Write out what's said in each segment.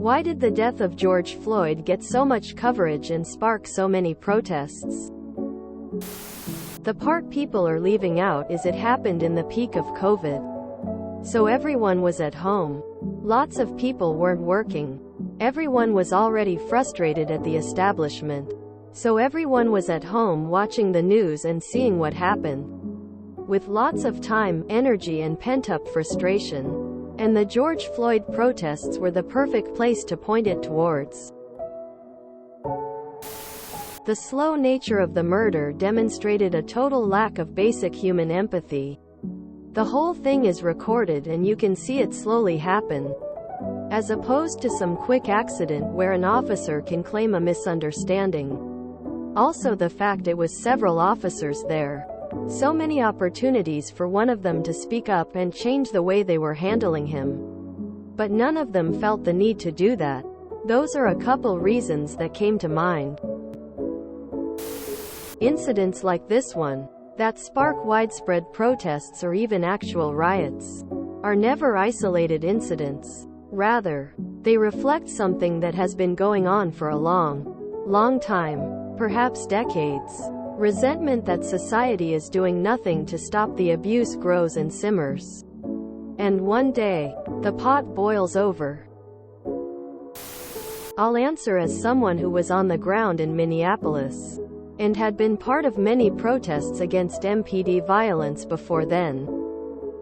Why did the death of George Floyd get so much coverage and spark so many protests? The part people are leaving out is it happened in the peak of COVID. So everyone was at home. Lots of people weren't working. Everyone was already frustrated at the establishment. So everyone was at home watching the news and seeing what happened. With lots of time, energy and pent-up frustration. And the George Floyd protests were the perfect place to point it towards. The slow nature of the murder demonstrated a total lack of basic human empathy. The whole thing is recorded and you can see it slowly happen. As opposed to some quick accident where an officer can claim a misunderstanding. Also the fact it was several officers there. So many opportunities for one of them to speak up and change the way they were handling him. But none of them felt the need to do that. Those are a couple reasons that came to mind. Incidents like this one, that spark widespread protests or even actual riots, are never isolated incidents. Rather, they reflect something that has been going on for a long time, perhaps decades. Resentment that society is doing nothing to stop the abuse grows and simmers. And one day, the pot boils over. I'll answer as someone who was on the ground in Minneapolis, and had been part of many protests against MPD violence before then,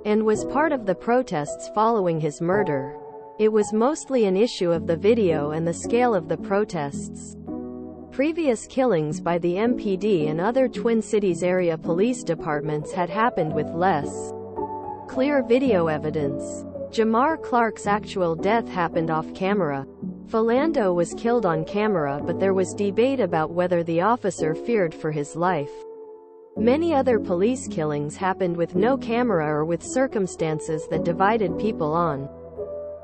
and was part of the protests following his murder. It was mostly an issue of the video and the scale of the protests. Previous killings by the MPD and other Twin Cities area police departments had happened with less clear video evidence. Jamar Clark's actual death happened off camera. Philando was killed on camera, but there was debate about whether the officer feared for his life. Many other police killings happened with no camera or with circumstances that divided people on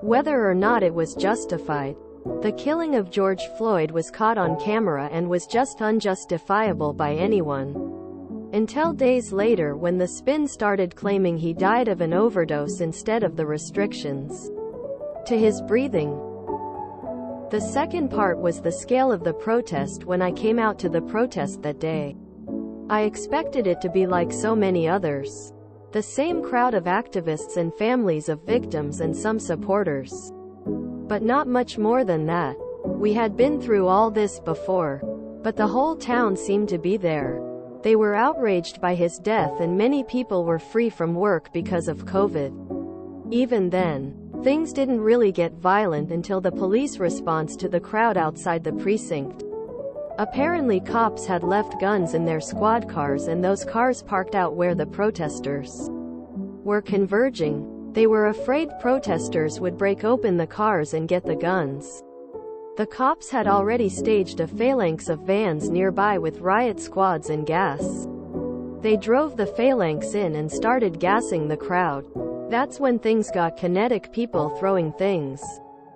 whether or not it was justified. The killing of George Floyd was caught on camera and was just unjustifiable by anyone. Until days later when the spin started claiming he died of an overdose instead of the restrictions to his breathing. The second part was the scale of the protest. When I came out to the protest that day, I expected it to be like so many others. The same crowd of activists and families of victims and some supporters. But not much more than that. We had been through all this before. But the whole town seemed to be there. They were outraged by his death and many people were free from work because of COVID. Even then, things didn't really get violent until the police response to the crowd outside the precinct. Apparently cops had left guns in their squad cars and those cars parked out where the protesters were converging. They were afraid protesters would break open the cars and get the guns. The cops had already staged a phalanx of vans nearby with riot squads and gas. They drove the phalanx in and started gassing the crowd. That's when things got kinetic, people throwing things,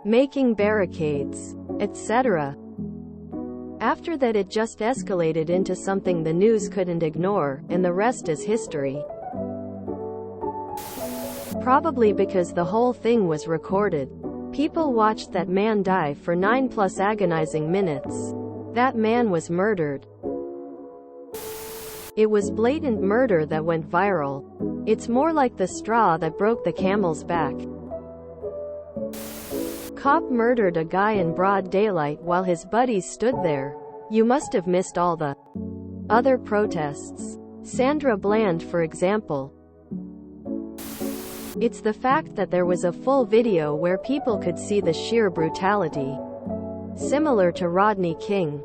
making barricades, etc. After that it just escalated into something the news couldn't ignore, and the rest is history. Probably because the whole thing was recorded. People watched that man die for 9+ agonizing minutes. That man was murdered. It was blatant murder that went viral. It's more like the straw that broke the camel's back. Cop murdered a guy in broad daylight while his buddies stood there. You must have missed all the other protests. Sandra Bland, for example. It's the fact that there was a full video where people could see the sheer brutality. Similar to Rodney King.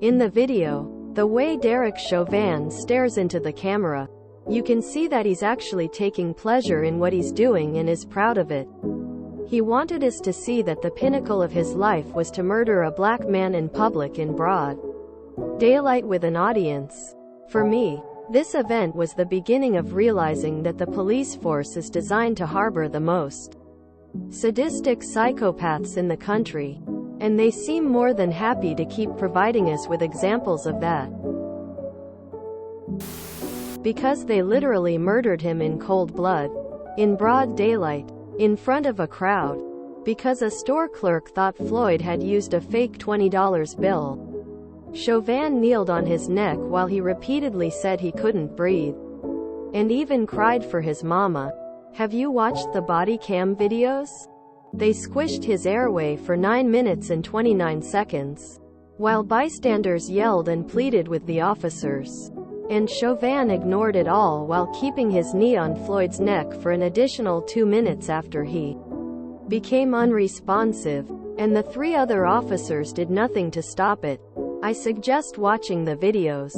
In the video, the way Derek Chauvin stares into the camera, you can see that he's actually taking pleasure in what he's doing and is proud of it. He wanted us to see that the pinnacle of his life was to murder a black man in public in broad daylight with an audience. For me, this event was the beginning of realizing that the police force is designed to harbor the most sadistic psychopaths in the country. And they seem more than happy to keep providing us with examples of that. Because they literally murdered him in cold blood, in broad daylight, in front of a crowd. because a store clerk thought Floyd had used a fake $20 bill. Chauvin kneeled on his neck while he repeatedly said he couldn't breathe, and even cried for his mama. Have you watched the body cam videos? They squished his airway for 9 minutes and 29 seconds, while bystanders yelled and pleaded with the officers. And Chauvin ignored it all while keeping his knee on Floyd's neck for an additional 2 minutes after he became unresponsive, and the 3 other officers did nothing to stop it. I suggest watching the videos,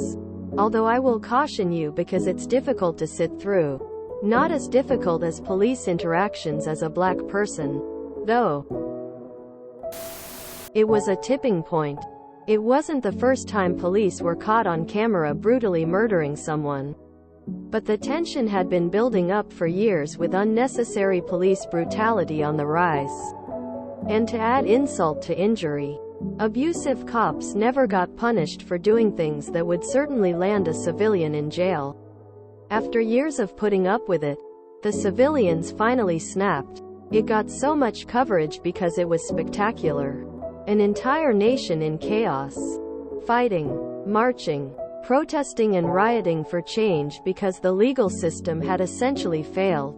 although I will caution you because it's difficult to sit through. Not as difficult as police interactions as a black person, though. It was a tipping point. It wasn't the first time police were caught on camera brutally murdering someone. But the tension had been building up for years, with unnecessary police brutality on the rise. And to add insult to injury, abusive cops never got punished for doing things that would certainly land a civilian in jail. After years of putting up with it, the civilians finally snapped. It got so much coverage because it was spectacular. An entire nation in chaos. Fighting, marching, protesting and rioting for change because the legal system had essentially failed.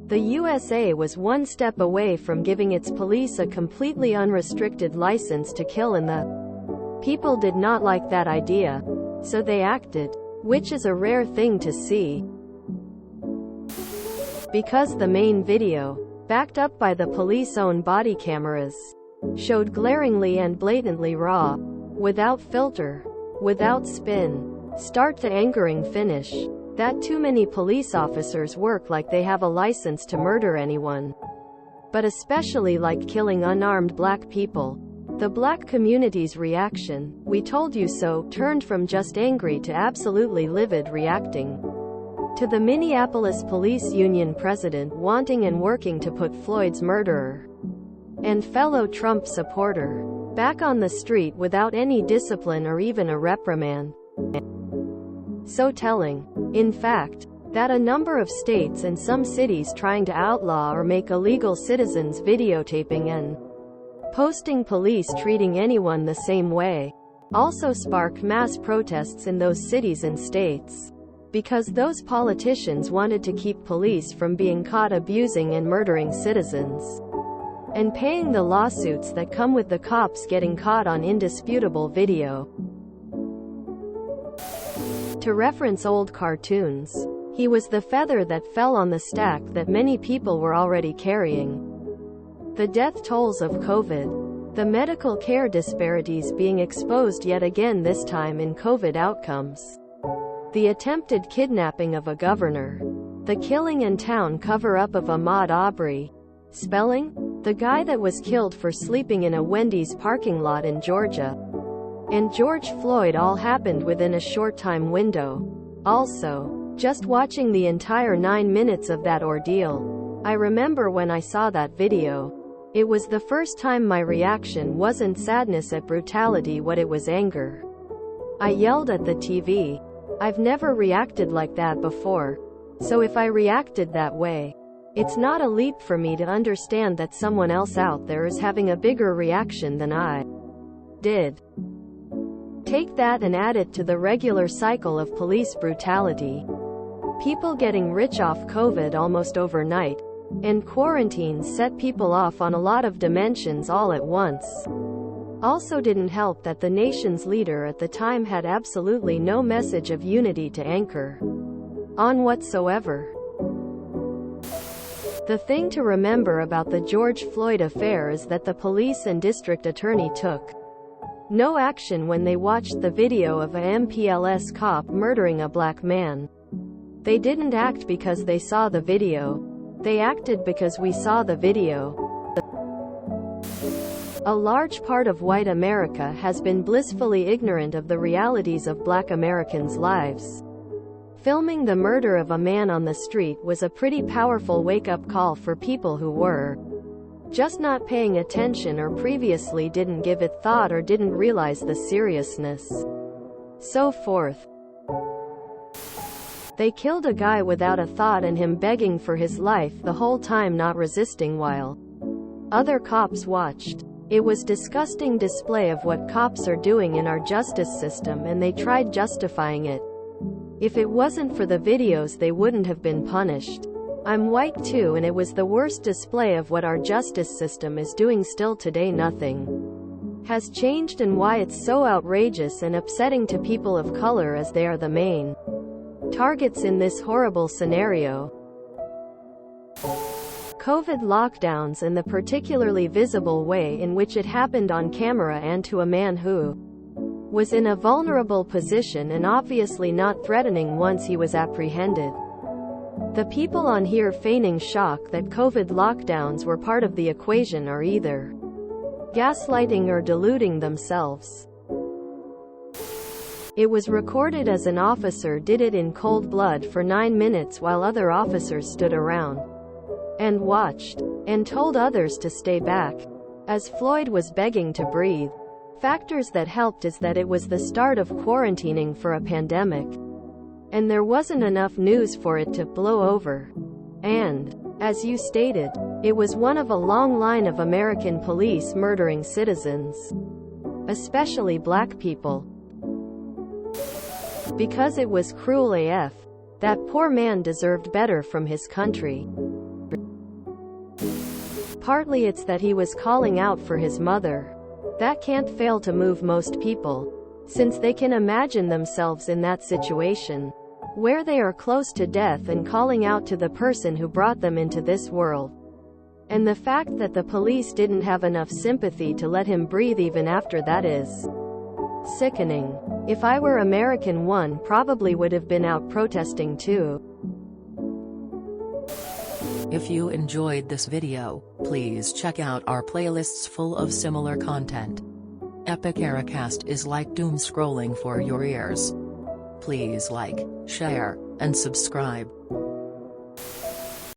The USA was one step away from giving its police a completely unrestricted license to kill, and the people did not like that idea, so they acted, which is a rare thing to see. Because the main video, backed up by the police-owned body cameras, showed glaringly and blatantly raw, without filter, without spin, start to angering finish, that too many police officers work like they have a license to murder anyone. But especially like killing unarmed black people. The black community's reaction, "We told you so," turned from just angry to absolutely livid, reacting to the Minneapolis Police Union president wanting and working to put Floyd's murderer and fellow Trump supporter back on the street without any discipline or even a reprimand. So telling, in fact, that a number of states and some cities trying to outlaw or make illegal citizens videotaping and posting police treating anyone the same way also sparked mass protests in those cities and states, because those politicians wanted to keep police from being caught abusing and murdering citizens, and paying the lawsuits that come with the cops getting caught on indisputable video. To reference old cartoons, he was the feather that fell on the stack that many people were already carrying. The death tolls of COVID, the medical care disparities being exposed yet again, this time in COVID outcomes, the attempted kidnapping of a governor, the killing and town cover-up of Ahmaud Arbery, Spelling, the guy that was killed for sleeping in a Wendy's parking lot in Georgia, and George Floyd, all happened within a short time window. Also, just watching the entire 9 minutes of that ordeal, I remember when I saw that video, it was the first time my reaction wasn't sadness at brutality, what it was anger. I yelled at the TV. I've never reacted like that before, so if I reacted that way, it's not a leap for me to understand that someone else out there is having a bigger reaction than I did. Take that and add it to the regular cycle of police brutality. People getting rich off COVID almost overnight, and quarantine set people off on a lot of dimensions all at once. Also didn't help that the nation's leader at the time had absolutely no message of unity to anchor on whatsoever. The thing to remember about the George Floyd affair is that the police and district attorney took no action when they watched the video of a MPLS cop murdering a black man. They didn't act because they saw the video. They acted because we saw the video. A large part of white America has been blissfully ignorant of the realities of black Americans' lives. Filming the murder of a man on the street was a pretty powerful wake-up call for people who were just not paying attention, or previously didn't give it thought, or didn't realize the seriousness. So forth. They killed a guy without a thought and him begging for his life the whole time, not resisting, while Other cops watched. It was a disgusting display of what cops are doing in our justice system, and they tried justifying it. If it wasn't for the videos, they wouldn't have been punished. I'm white too, and it was the worst display of what our justice system is doing. Still today, nothing has changed, and why it's so outrageous and upsetting to people of color, as they are the main targets in this horrible scenario. COVID lockdowns, and the particularly visible way in which it happened on camera, and to a man who was in a vulnerable position and obviously not threatening once he was apprehended. The people on here feigning shock that COVID lockdowns were part of the equation are either gaslighting or deluding themselves. It was recorded as an officer did it in cold blood for 9 minutes while other officers stood around and watched, and told others to stay back, as Floyd was begging to breathe. Factors that helped is that it was the start of quarantining for a pandemic, and there wasn't enough news for it to blow over. And, as you stated, it was one of a long line of American police murdering citizens, especially black people. Because it was cruel AF. That poor man deserved better from his country. Partly it's that he was calling out for his mother. That can't fail to move most people, since they can imagine themselves in that situation, where they are close to death and calling out to the person who brought them into this world. And the fact that the police didn't have enough sympathy to let him breathe even after that is sickening. If I were American, one probably would have been out protesting too. If you enjoyed this video, please check out our playlists full of similar content. Epic Eracast is like doom scrolling for your ears. Please like, share, and subscribe.